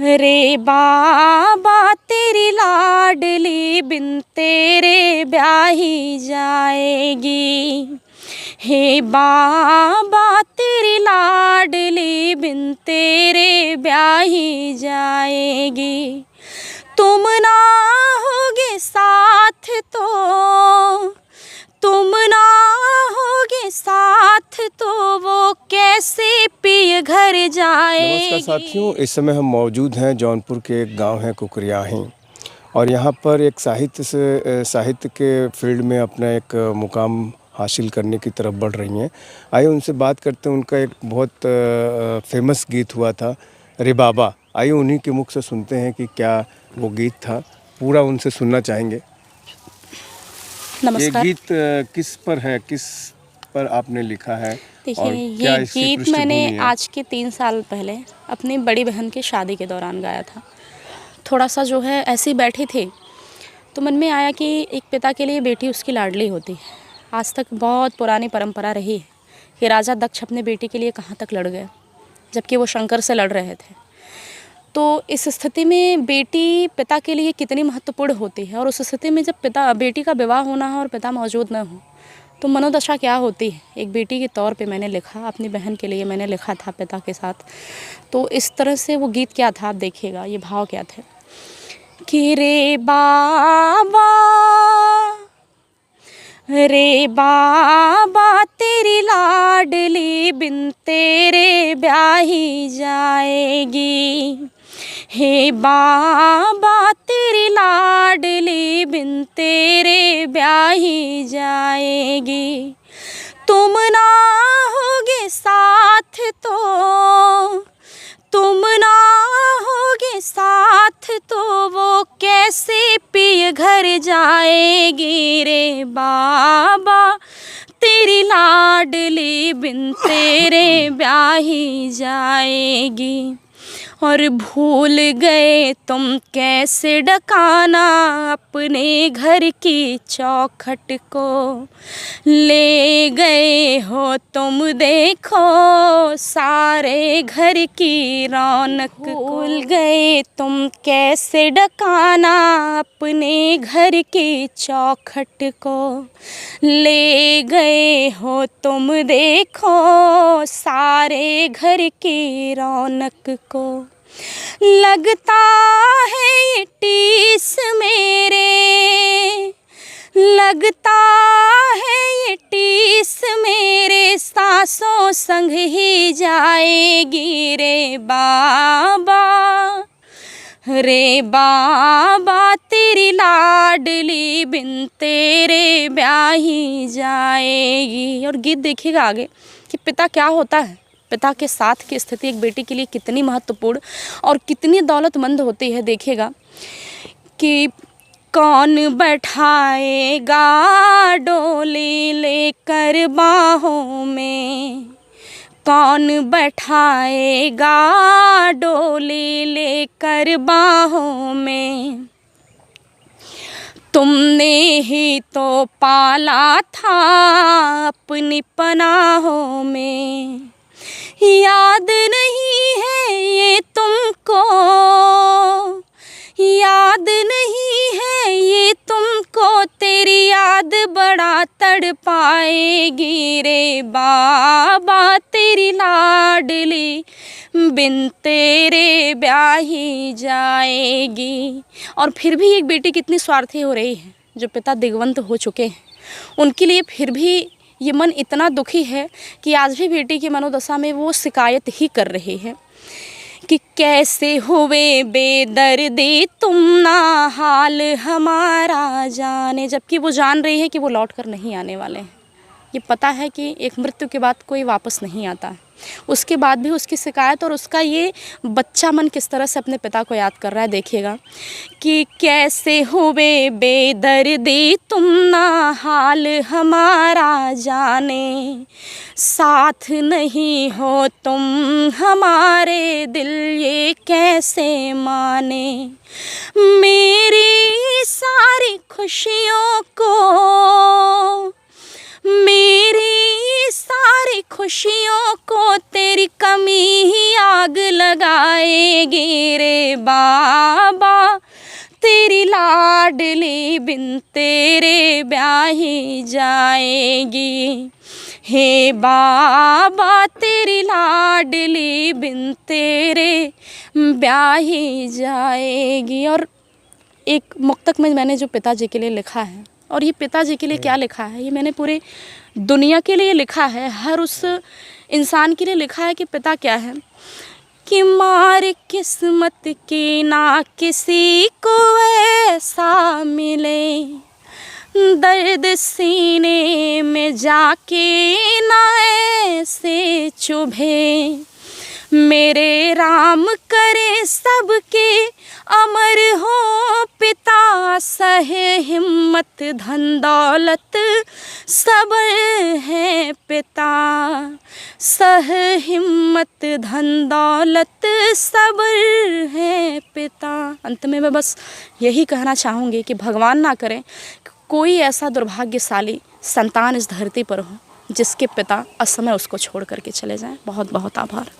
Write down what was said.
रे बाबा तेरी लाडली बिन तेरे ब्याही जाएगी। हे बाबा तेरी लाडली बिन तेरे ब्याही जाएगी। तुम ना होगे साथ तुम ना होगे साथ तो वो कैसे पिए घर जाएगी। नमस्कार साथियों, इस समय हम मौजूद हैं जौनपुर के एक गांव है कुकरियाही, और यहाँ पर एक साहित्य के फील्ड में अपना एक मुकाम हासिल करने की तरफ बढ़ रही हैं। आइए उनसे बात करते हैं। उनका एक बहुत फेमस गीत हुआ था रे बाबा। आइए उन्हीं के मुख से सुनते हैं कि क्या वो गीत था, पूरा उनसे सुनना चाहेंगे। नमस्कार। ये गीत किस पर है, किस पर आपने लिखा है? देखिए, ये गीत मैंने आज के 3 साल पहले अपनी बड़ी बहन की शादी के दौरान गाया था। थोड़ा सा जो है ऐसे ही बैठे थे तो मन में आया कि एक पिता के लिए बेटी उसकी लाडली होती है। आज तक बहुत पुरानी परंपरा रही है कि राजा दक्ष अपने बेटी के लिए कहाँ तक लड़ गए, जबकि वो शंकर से लड़ रहे थे। तो इस स्थिति में बेटी पिता के लिए कितनी महत्वपूर्ण होती है, और उस स्थिति में जब बेटी का विवाह होना है और पिता मौजूद न हो तो मनोदशा क्या होती है। एक बेटी के तौर पे मैंने लिखा, अपनी बहन के लिए मैंने लिखा था पिता के साथ। तो इस तरह से वो गीत क्या था आप देखिएगा, ये भाव क्या थे कि रे बाबा तेरी लाडली बिन तेरे ब्याही जाएगी। हे बाबा तेरी लाडली बिन तेरे ब्याही जाएगी। तुम ना होगे साथ तुम ना होगे साथ तो वो कैसे पिए घर जाएगी। रे बाबा तेरी लाडली बिन तेरे ब्याही जाएगी। और भूल गए तुम कैसे डकाना अपने घर की चौखट को, ले गए हो तुम देखो सारे घर की रौनक। भूल गए तुम कैसे डकाना अपने घर की चौखट को, ले गए हो तुम देखो सारे घर की रौनक को। लगता है ये टीस मेरे सांसों संग ही जाएगी। रे बाबा तेरी लाडली बिन तेरे ब्याही जाएगी। और गीत देखिएगा आगे कि पिता क्या होता है, पिता के साथ की स्थिति एक बेटी के लिए कितनी महत्वपूर्ण और कितनी दौलतमंद होती है। देखिएगा कि कौन बैठाएगा डोली लेकर बाहों में, कौन बैठाएगा डोली लेकर बाहों में। तुमने ही तो पाला था अपनी पनाहों में, याद नहीं है ये तुमको, याद नहीं है ये तुमको, तेरी याद बड़ा तड़पाएगी। रे बाबा तेरी लाडली बिन तेरे ब्याही जाएगी। और फिर भी एक बेटी कितनी स्वार्थी हो रही है, जो पिता दिग्वंत हो चुके हैं उनके लिए फिर भी ये मन इतना दुखी है कि आज भी बेटी की मनोदशा में वो शिकायत ही कर रही है कि कैसे हुए बेदर्दी तुम ना हाल हमारा जाने। जबकि वो जान रही है कि वो लौट कर नहीं आने वाले हैं। ये पता है कि एक मृत्यु के बाद कोई वापस नहीं आता है। उसके बाद भी उसकी शिकायत और उसका ये बच्चा मन किस तरह से अपने पिता को याद कर रहा है। देखिएगा कि कैसे हुए बेदर्दी तुम ना हाल हमारा जाने, साथ नहीं हो तुम हमारे दिल ये कैसे माने। मेरी सारी खुशियों को, मेरी सारी खुशियों को तेरी कमी ही आग लगाएगी रे बाबा, तेरी लाडली बिन तेरे ब्याही जाएगी। हे बाबा तेरी लाडली बिन तेरे ब्याही जाएगी। और एक मुक्तक में मैंने जो पिताजी के लिए लिखा है, और ये पिताजी के लिए क्या लिखा है, ये मैंने पूरे दुनिया के लिए लिखा है, हर उस इंसान के लिए लिखा है कि पिता क्या है। कि मार किस्मत की ना किसी को ऐसा मिले, दर्द सीने में जाके ना ऐसे चुभे, मेरे राम करे सबके अमर हो पिता, सहे हिम्मत धन दौलत सबर है पिता, सह हिम्मत धन दौलत सबर है पिता। अंत में मैं बस यही कहना चाहूँगी कि भगवान ना करे कोई ऐसा दुर्भाग्यशाली संतान इस धरती पर हो जिसके पिता असमय उसको छोड़ करके चले जाएं। बहुत बहुत आभार।